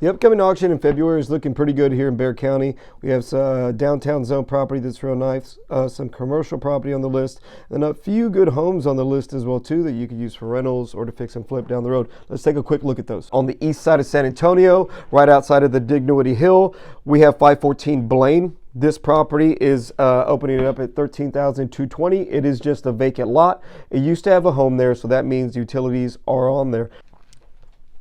The upcoming auction in February is looking pretty good here in Bexar County. We have some downtown zone property that's real nice, some commercial property on the list, and a few good homes on the list as well too that you could use for rentals or to fix and flip down the road. Let's take a quick look at those. On the east side of San Antonio, right outside of the Dignity Hill, we have 514 Blaine. This property is opening it up at $13,220. It is just a vacant lot. It used to have a home there, so that means utilities are on there.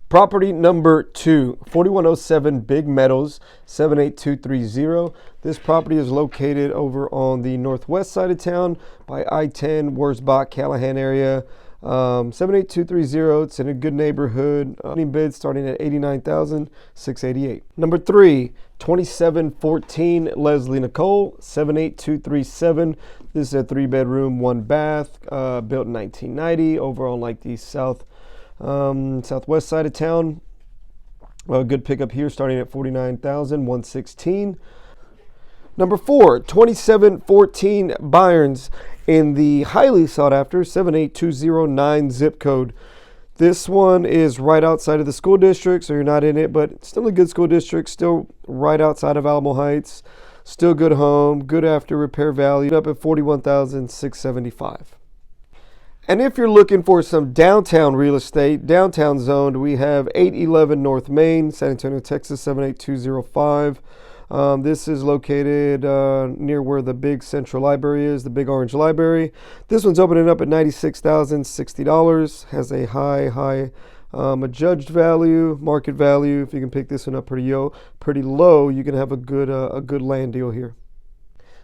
Property number 2, 4107 Big Meadows, 78230. This property is located over on the northwest side of town by I-10, Wurzbach, Callahan area. 78230. It's in a good neighborhood. Bid starting at $89,688. Number 3, 2714 Leslie Nicole, 78237. This is a 3-bedroom, 1-bath, built in 1990, over on like the southwest side of town. A good pickup here starting at $49,116. Number 4, 2714 Byron's in the highly sought after 78209 zip code. This one is right outside of the school district, so you're not in it, but still a good school district, still right outside of Alamo Heights. Still good home, good after repair value, up at $41,675. And if you're looking for some downtown real estate, downtown zoned, we have 811 North Main, San Antonio, Texas, 78205. This is located near where the big central library is, the big orange library. This one's opening up at $96,060. Has a high adjudged value, market value. If you can pick this one up pretty low, you can have a good land deal here.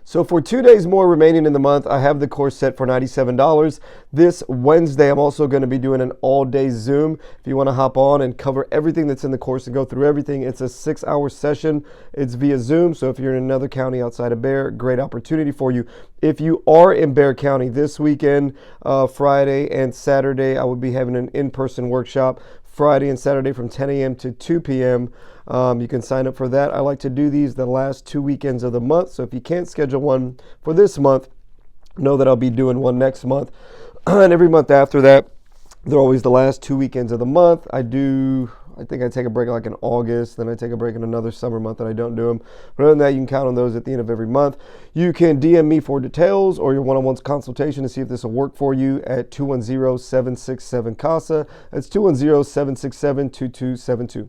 So for 2 days more remaining in the month, I have the course set for $97. This Wednesday, I'm also going to be doing an all-day Zoom. If you want to hop on and cover everything that's in the course and go through everything, it's a 6-hour session. It's via Zoom, so if you're in another county outside of Bexar, great opportunity for you. If you are in Bexar County this weekend, Friday and Saturday, I will be having an in-person workshop. Friday and Saturday from 10 a.m. to 2 p.m. You can sign up for that. I like to do these the last 2 weekends of the month. So if you can't schedule one for this month, know that I'll be doing one next month. And every month after that, they're always the last 2 weekends of the month. I think I take a break like in August, then I take a break in another summer month and I don't do them. But other than that, you can count on those at the end of every month. You can DM me for details or your one-on-one consultation to see if this will work for you at 210-767-CASA. That's 210-767-2272.